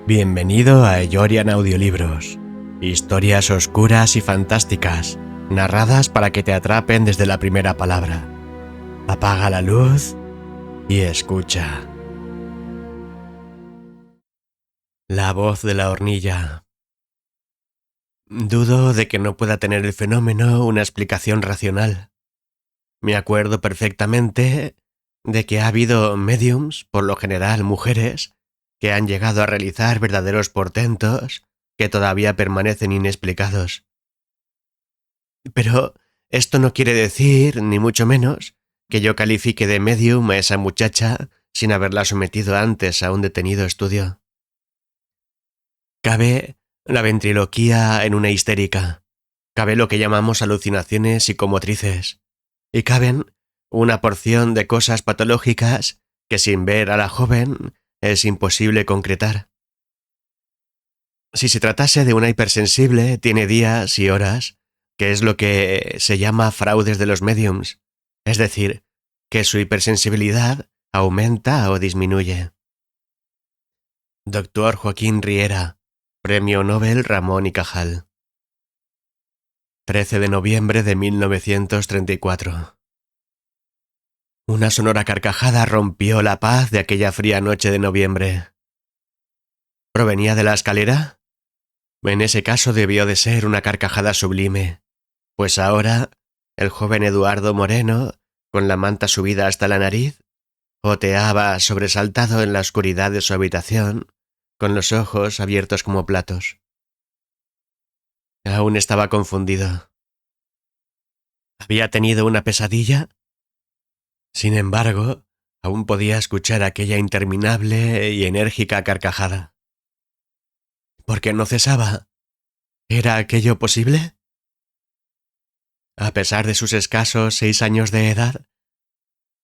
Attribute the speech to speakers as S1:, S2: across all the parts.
S1: Bienvenido a Eyorian Audiolibros. Historias oscuras y fantásticas, narradas para que te atrapen desde la primera palabra. Apaga la luz y escucha. La voz de la hornilla. Dudo de que no pueda tener el fenómeno una explicación racional. Me acuerdo perfectamente de que ha habido mediums, por lo general mujeres, que han llegado a realizar verdaderos portentos que todavía permanecen inexplicados. Pero esto no quiere decir, ni mucho menos, que yo califique de medium a esa muchacha sin haberla sometido antes a un detenido estudio. Cabe la ventriloquía en una histérica, cabe lo que llamamos alucinaciones psicomotrices, y caben una porción de cosas patológicas que sin ver a la joven es imposible concretar. Si se tratase de una hipersensible, tiene días y horas, que es lo que se llama fraudes de los mediums, es decir, que su hipersensibilidad aumenta o disminuye. Dr. Joaquín Riera, Premio Nobel Ramón y Cajal. 13 de noviembre de 1934. Una sonora carcajada rompió la paz de aquella fría noche de noviembre. ¿Provenía de la escalera? En ese caso debió de ser una carcajada sublime, pues ahora el joven Eduardo Moreno, con la manta subida hasta la nariz, oteaba sobresaltado en la oscuridad de su habitación, con los ojos abiertos como platos. Aún estaba confundido. ¿Había tenido una pesadilla? Sin embargo, aún podía escuchar aquella interminable y enérgica carcajada. ¿Por qué no cesaba? ¿Era aquello posible? A pesar de sus escasos 6 años de edad,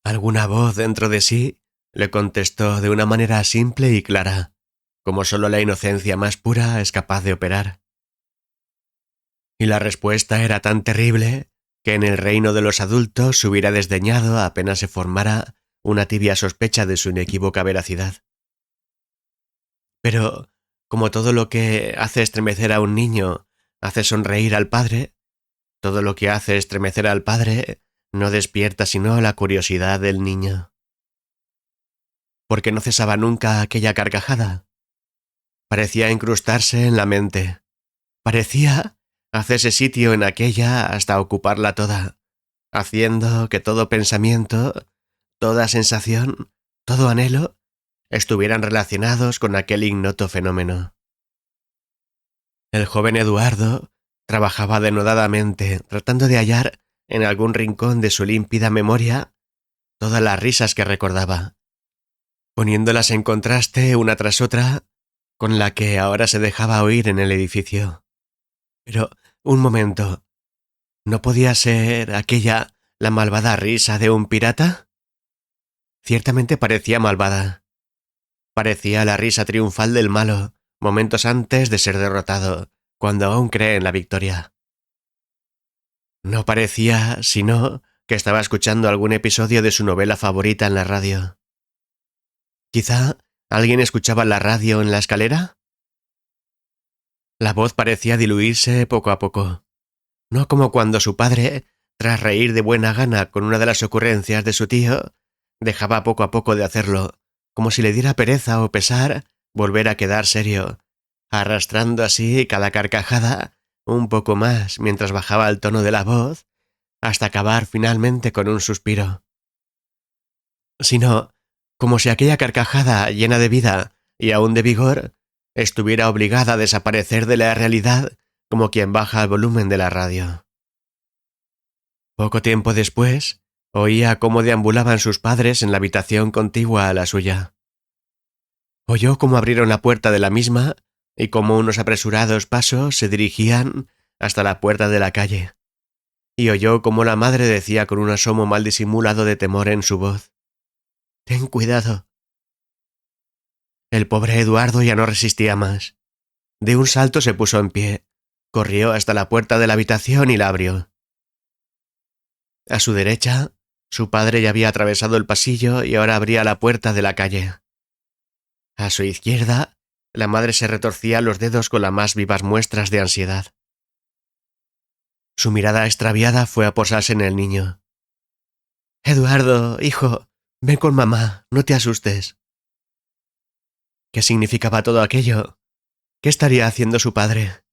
S1: alguna voz dentro de sí le contestó de una manera simple y clara, como solo la inocencia más pura es capaz de operar. Y la respuesta era tan terrible que en el reino de los adultos se hubiera desdeñado apenas se formara una tibia sospecha de su inequívoca veracidad. Pero, como todo lo que hace estremecer a un niño hace sonreír al padre, todo lo que hace estremecer al padre no despierta sino la curiosidad del niño. ¿Por qué no cesaba nunca aquella carcajada? Parecía incrustarse en la mente. Parecía hacerse sitio en aquella hasta ocuparla toda, haciendo que todo pensamiento, toda sensación, todo anhelo estuvieran relacionados con aquel ignoto fenómeno. El joven Eduardo trabajaba denodadamente, tratando de hallar en algún rincón de su límpida memoria todas las risas que recordaba, poniéndolas en contraste una tras otra con la que ahora se dejaba oír en el edificio. Pero, un momento, ¿no podía ser aquella la malvada risa de un pirata? Ciertamente parecía malvada. Parecía la risa triunfal del malo, momentos antes de ser derrotado, cuando aún cree en la victoria. No parecía, sino, que estaba escuchando algún episodio de su novela favorita en la radio. ¿Quizá alguien escuchaba la radio en la escalera? La voz parecía diluirse poco a poco. No como cuando su padre, tras reír de buena gana con una de las ocurrencias de su tío, dejaba poco a poco de hacerlo, como si le diera pereza o pesar volver a quedar serio, arrastrando así cada carcajada un poco más mientras bajaba el tono de la voz, hasta acabar finalmente con un suspiro. Sino, como si aquella carcajada llena de vida y aún de vigor estuviera obligada a desaparecer de la realidad como quien baja el volumen de la radio. Poco tiempo después, oía cómo deambulaban sus padres en la habitación contigua a la suya. Oyó cómo abrieron la puerta de la misma y cómo unos apresurados pasos se dirigían hasta la puerta de la calle. Y oyó cómo la madre decía con un asomo mal disimulado de temor en su voz: «Ten cuidado». El pobre Eduardo ya no resistía más. De un salto se puso en pie, corrió hasta la puerta de la habitación y la abrió. A su derecha, su padre ya había atravesado el pasillo y ahora abría la puerta de la calle. A su izquierda, La madre se retorcía los dedos con las más vivas muestras de ansiedad. Su mirada extraviada fue a posarse en el niño. «Eduardo, hijo, ven con mamá, no te asustes». ¿Qué significaba todo aquello? ¿Qué estaría haciendo su padre?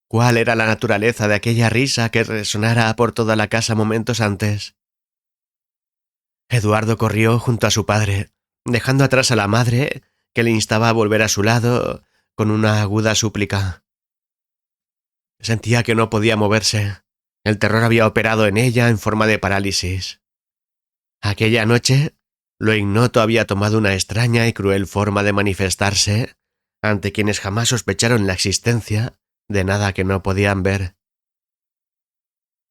S1: ¿Cuál era la naturaleza de aquella risa que resonara por toda la casa momentos antes? Eduardo corrió junto a su padre, dejando atrás a la madre, que le instaba a volver a su lado con una aguda súplica. Sentía que no podía moverse. El terror había operado en ella en forma de parálisis. Aquella noche, lo ignoto había tomado una extraña y cruel forma de manifestarse ante quienes jamás sospecharon la existencia de nada que no podían ver.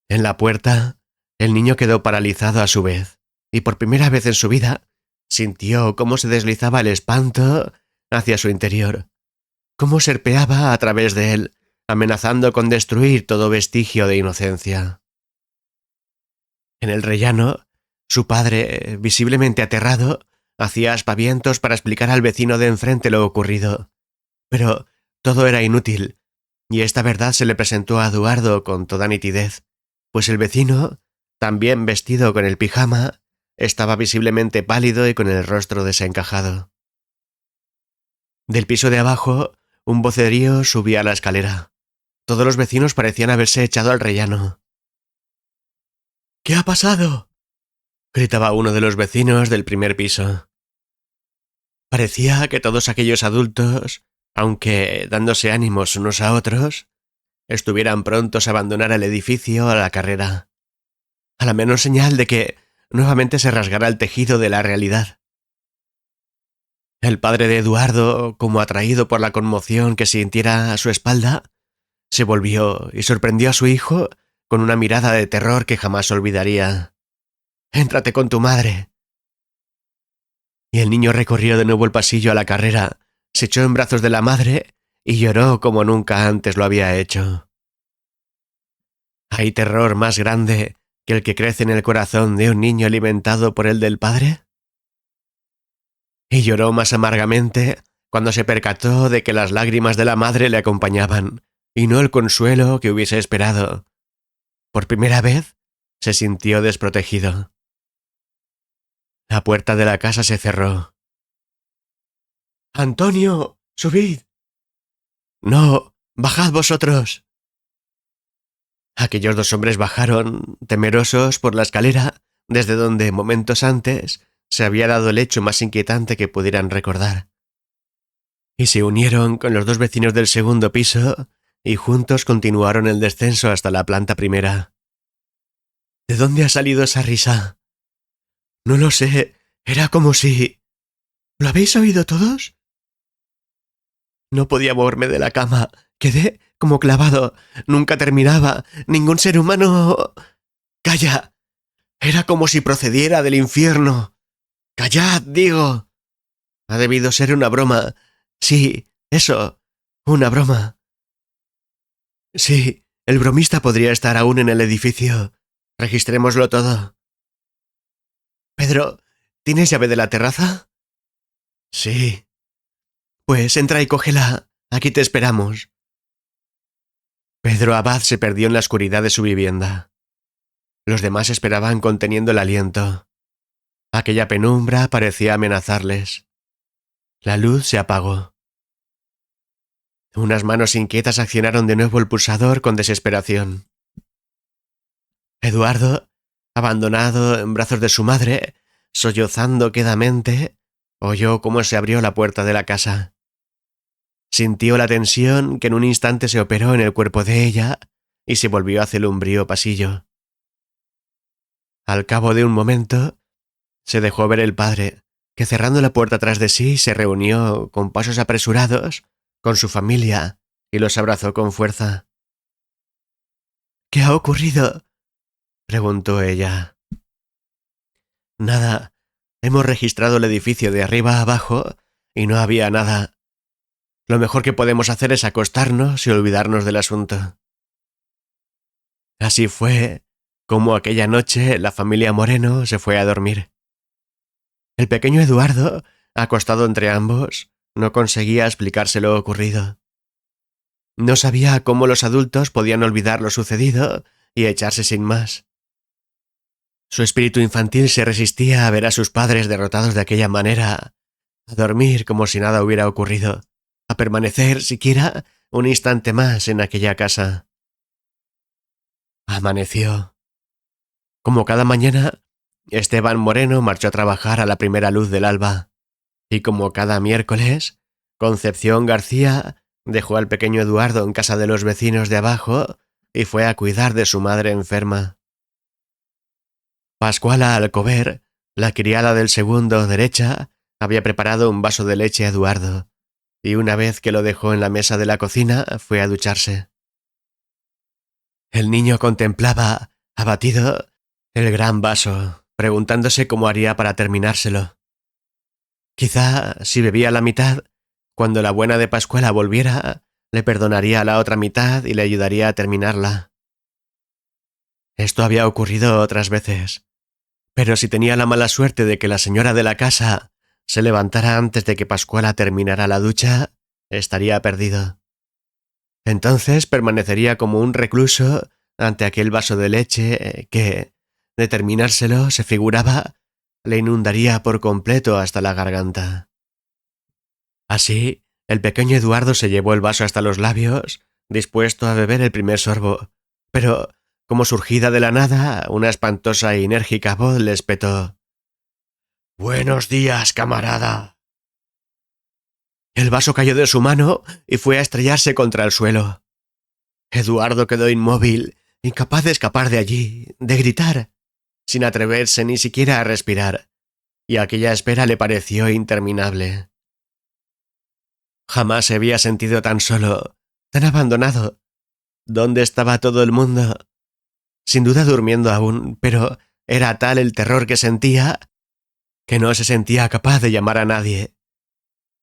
S1: En la puerta, el niño quedó paralizado a su vez, y por primera vez en su vida sintió cómo se deslizaba el espanto hacia su interior, cómo serpeaba a través de él, amenazando con destruir todo vestigio de inocencia. En el rellano, su padre, visiblemente aterrado, hacía aspavientos para explicar al vecino de enfrente lo ocurrido. Pero todo era inútil, y esta verdad se le presentó a Eduardo con toda nitidez, pues el vecino, también vestido con el pijama, estaba visiblemente pálido y con el rostro desencajado. Del piso de abajo, un vocerío subía a la escalera. Todos los vecinos parecían haberse echado al rellano. «¿Qué ha pasado?», gritaba uno de los vecinos del primer piso. Parecía que todos aquellos adultos, aunque dándose ánimos unos a otros, estuvieran prontos a abandonar el edificio a la carrera, a la menor señal de que nuevamente se rasgara el tejido de la realidad. El padre de Eduardo, como atraído por la conmoción que sintiera a su espalda, se volvió y sorprendió a su hijo con una mirada de terror que jamás olvidaría. «Éntrate con tu madre». Y el niño recorrió de nuevo el pasillo a la carrera, se echó en brazos de la madre y lloró como nunca antes lo había hecho. ¿Hay terror más grande que el que crece en el corazón de un niño alimentado por el del padre? Y lloró más amargamente cuando se percató de que las lágrimas de la madre le acompañaban, y no el consuelo que hubiese esperado. Por primera vez se sintió desprotegido. La puerta de la casa se cerró. «¡Antonio! ¡Subid!». «No, bajad vosotros». Aquellos dos hombres bajaron, temerosos, por la escalera, desde donde, momentos antes, se había dado el hecho más inquietante que pudieran recordar. Y se unieron con los dos vecinos del segundo piso, y juntos continuaron el descenso hasta la planta primera. «¿De dónde ha salido esa risa?». «No lo sé, era como si...». «¿Lo habéis oído todos?». No podía moverme de la cama. Quedé como clavado. Nunca terminaba. Ningún ser humano... «¡Calla! Era como si procediera del infierno». «¡Callad, digo!». Ha debido ser una broma. Sí, eso, una broma. Sí, el bromista podría estar aún en el edificio. Registrémoslo todo. «Pedro, ¿tienes llave de la terraza?». «Sí». «Pues entra y cógela. Aquí te esperamos». Pedro Abad se perdió en la oscuridad de su vivienda. Los demás esperaban conteniendo el aliento. Aquella penumbra parecía amenazarles. La luz se apagó. Unas manos inquietas accionaron de nuevo el pulsador con desesperación. Eduardo, abandonado en brazos de su madre, sollozando quedamente, oyó cómo se abrió la puerta de la casa. Sintió la tensión que en un instante se operó en el cuerpo de ella y se volvió hacia el umbrío pasillo. Al cabo de un momento, se dejó ver el padre, que cerrando la puerta tras de sí se reunió con pasos apresurados con su familia y los abrazó con fuerza. «¿Qué ha ocurrido?», preguntó ella. «Nada. Hemos registrado el edificio de arriba a abajo y no había nada. Lo mejor que podemos hacer es acostarnos y olvidarnos del asunto». Así fue como aquella noche la familia Moreno se fue a dormir. El pequeño Eduardo, acostado entre ambos, no conseguía explicarse lo ocurrido. No sabía cómo los adultos podían olvidar lo sucedido y echarse sin más. Su espíritu infantil se resistía a ver a sus padres derrotados de aquella manera, a dormir como si nada hubiera ocurrido, a permanecer siquiera un instante más en aquella casa. Amaneció. Como cada mañana, Esteban Moreno marchó a trabajar a la primera luz del alba, y como cada miércoles, Concepción García dejó al pequeño Eduardo en casa de los vecinos de abajo y fue a cuidar de su madre enferma. Pascuala Alcover, la criada del segundo derecha, había preparado un vaso de leche a Eduardo, y una vez que lo dejó en la mesa de la cocina, fue a ducharse. El niño contemplaba, abatido, el gran vaso, preguntándose cómo haría para terminárselo. Quizá, si bebía la mitad, cuando la buena de Pascuala volviera, le perdonaría la otra mitad y le ayudaría a terminarla. Esto había ocurrido otras veces, pero si tenía la mala suerte de que la señora de la casa se levantara antes de que Pascuala terminara la ducha, estaría perdido. Entonces permanecería como un recluso ante aquel vaso de leche que, de terminárselo, se figuraba, le inundaría por completo hasta la garganta. Así, el pequeño Eduardo se llevó el vaso hasta los labios, dispuesto a beber el primer sorbo, pero, como surgida de la nada, una espantosa e enérgica voz le espetó: «¡Buenos días, camarada!». El vaso cayó de su mano y fue a estrellarse contra el suelo. Eduardo quedó inmóvil, incapaz de escapar de allí, de gritar, sin atreverse ni siquiera a respirar, y aquella espera le pareció interminable. Jamás se había sentido tan solo, tan abandonado. ¿Dónde estaba todo el mundo? Sin duda durmiendo aún, pero era tal el terror que sentía que no se sentía capaz de llamar a nadie.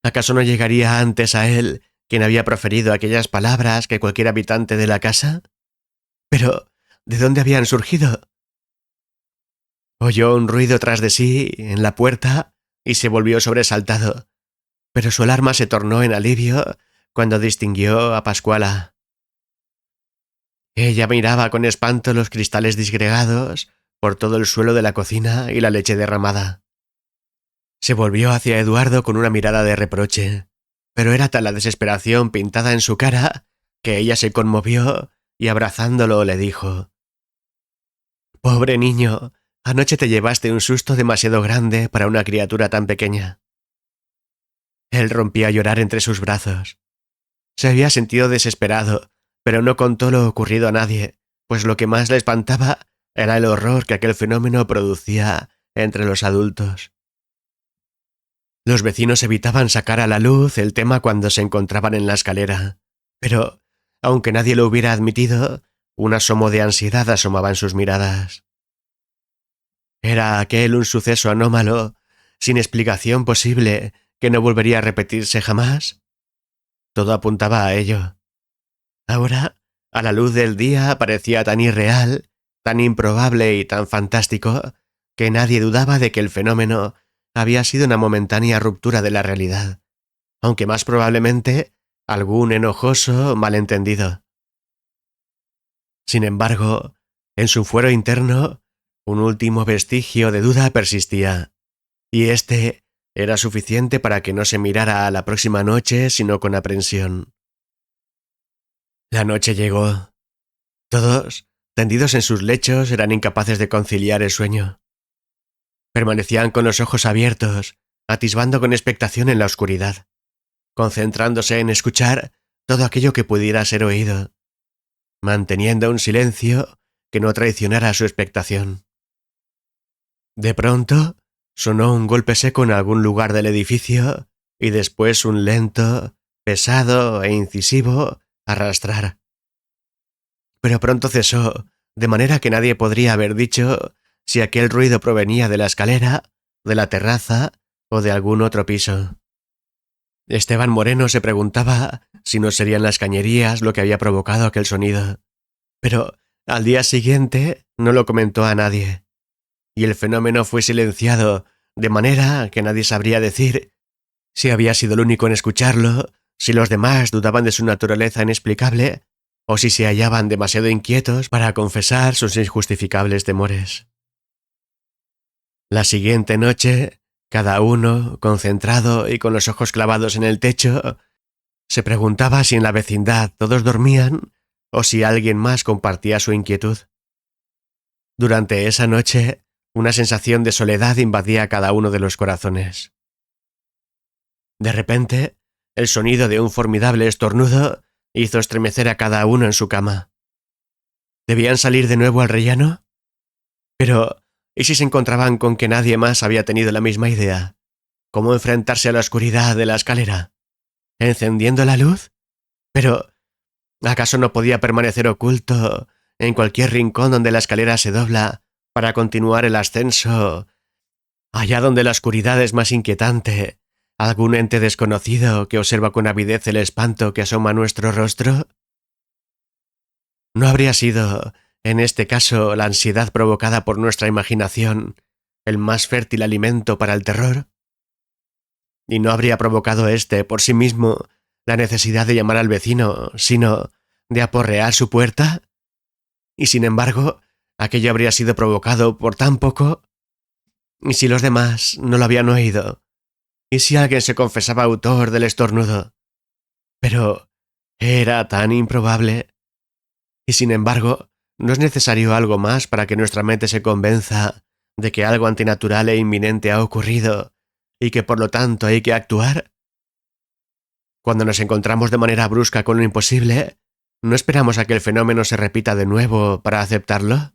S1: ¿Acaso no llegaría antes a él quien había proferido aquellas palabras que cualquier habitante de la casa? Pero, ¿de dónde habían surgido? Oyó un ruido tras de sí, en la puerta, y se volvió sobresaltado, pero su alarma se tornó en alivio cuando distinguió a Pascuala. Ella miraba con espanto los cristales disgregados por todo el suelo de la cocina y la leche derramada. Se volvió hacia Eduardo con una mirada de reproche, pero era tal la desesperación pintada en su cara que ella se conmovió y abrazándolo le dijo: «Pobre niño, anoche te llevaste un susto demasiado grande para una criatura tan pequeña». Él rompía a llorar entre sus brazos. Se había sentido desesperado, pero no contó lo ocurrido a nadie, pues lo que más le espantaba era el horror que aquel fenómeno producía entre los adultos. Los vecinos evitaban sacar a la luz el tema cuando se encontraban en la escalera, pero, aunque nadie lo hubiera admitido, un asomo de ansiedad asomaba en sus miradas. ¿Era aquel un suceso anómalo, sin explicación posible, que no volvería a repetirse jamás? Todo apuntaba a ello. Ahora, a la luz del día, parecía tan irreal, tan improbable y tan fantástico, que nadie dudaba de que el fenómeno había sido una momentánea ruptura de la realidad, aunque más probablemente algún enojoso malentendido. Sin embargo, en su fuero interno, un último vestigio de duda persistía, y este era suficiente para que no se mirara a la próxima noche sino con aprensión. La noche llegó. Todos, tendidos en sus lechos, eran incapaces de conciliar el sueño. Permanecían con los ojos abiertos, atisbando con expectación en la oscuridad, concentrándose en escuchar todo aquello que pudiera ser oído, manteniendo un silencio que no traicionara su expectación. De pronto, sonó un golpe seco en algún lugar del edificio y después un lento, pesado e incisivo arrastrar. Pero pronto cesó, de manera que nadie podría haber dicho si aquel ruido provenía de la escalera, de la terraza o de algún otro piso. Esteban Moreno se preguntaba si no serían las cañerías lo que había provocado aquel sonido, pero al día siguiente no lo comentó a nadie, y el fenómeno fue silenciado de manera que nadie sabría decir si había sido el único en escucharlo, si los demás dudaban de su naturaleza inexplicable, o si se hallaban demasiado inquietos para confesar sus injustificables temores. La siguiente noche, cada uno, concentrado y con los ojos clavados en el techo, se preguntaba si en la vecindad todos dormían o si alguien más compartía su inquietud. Durante esa noche, una sensación de soledad invadía cada uno de los corazones. De repente, el sonido de un formidable estornudo hizo estremecer a cada uno en su cama. ¿Debían salir de nuevo al rellano? Pero, ¿y si se encontraban con que nadie más había tenido la misma idea? ¿Cómo enfrentarse a la oscuridad de la escalera? ¿Encendiendo la luz? Pero, ¿acaso no podía permanecer oculto en cualquier rincón donde la escalera se dobla para continuar el ascenso, allá donde la oscuridad es más inquietante, algún ente desconocido que observa con avidez el espanto que asoma a nuestro rostro? ¿No habría sido, en este caso, la ansiedad provocada por nuestra imaginación el más fértil alimento para el terror? ¿Y no habría provocado éste, por sí mismo, la necesidad de llamar al vecino, sino de aporrear su puerta? Y sin embargo, aquello habría sido provocado por tan poco. ¿Y si los demás no lo habían oído? ¿Y si alguien se confesaba autor del estornudo? Pero era tan improbable. Y sin embargo, ¿no es necesario algo más para que nuestra mente se convenza de que algo antinatural e inminente ha ocurrido y que por lo tanto hay que actuar? Cuando nos encontramos de manera brusca con lo imposible, ¿no esperamos a que el fenómeno se repita de nuevo para aceptarlo?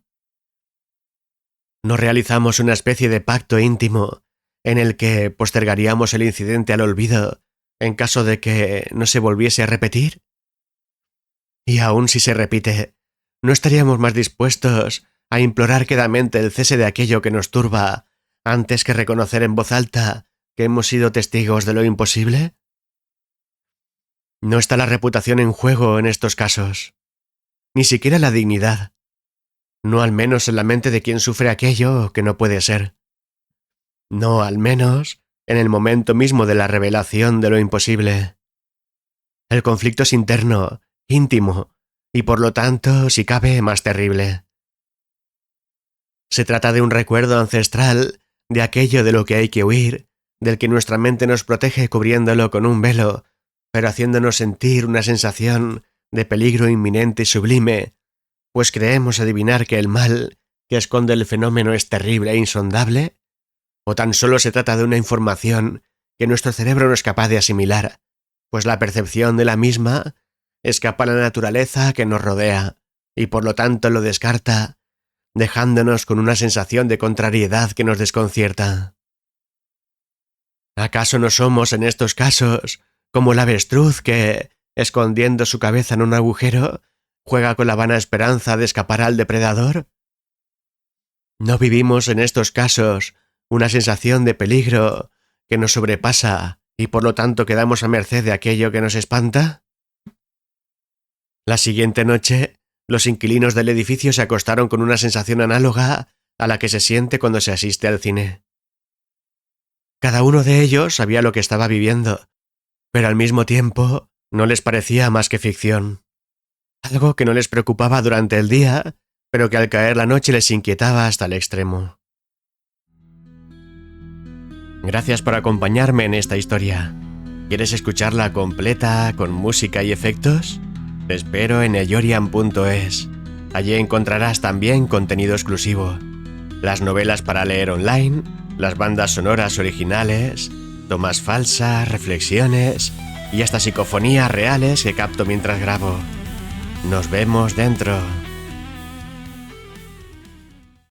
S1: ¿No realizamos una especie de pacto íntimo en el que postergaríamos el incidente al olvido en caso de que no se volviese a repetir? Y aun si se repite, ¿no estaríamos más dispuestos a implorar quedamente el cese de aquello que nos turba antes que reconocer en voz alta que hemos sido testigos de lo imposible? No está la reputación en juego en estos casos, ni siquiera la dignidad, no al menos en la mente de quien sufre aquello que no puede ser, no al menos en el momento mismo de la revelación de lo imposible. El conflicto es interno, íntimo, y por lo tanto, si cabe, más terrible. Se trata de un recuerdo ancestral de aquello de lo que hay que huir, del que nuestra mente nos protege cubriéndolo con un velo, pero haciéndonos sentir una sensación de peligro inminente y sublime, pues creemos adivinar que el mal que esconde el fenómeno es terrible e insondable, o tan solo se trata de una información que nuestro cerebro no es capaz de asimilar, pues la percepción de la misma escapa a la naturaleza que nos rodea, y por lo tanto lo descarta, dejándonos con una sensación de contrariedad que nos desconcierta. ¿Acaso no somos en estos casos como el avestruz que, escondiendo su cabeza en un agujero, juega con la vana esperanza de escapar al depredador? ¿No vivimos en estos casos una sensación de peligro que nos sobrepasa y por lo tanto quedamos a merced de aquello que nos espanta? La siguiente noche, los inquilinos del edificio se acostaron con una sensación análoga a la que se siente cuando se asiste al cine. Cada uno de ellos sabía lo que estaba viviendo, pero al mismo tiempo no les parecía más que ficción. Algo que no les preocupaba durante el día, pero que al caer la noche les inquietaba hasta el extremo. Gracias por acompañarme en esta historia. ¿Quieres escucharla completa, con música y efectos? Te espero en eyorian.es. Allí encontrarás también contenido exclusivo. Las novelas para leer online, las bandas sonoras originales, tomas falsas, reflexiones y hasta psicofonías reales que capto mientras grabo. Nos vemos dentro.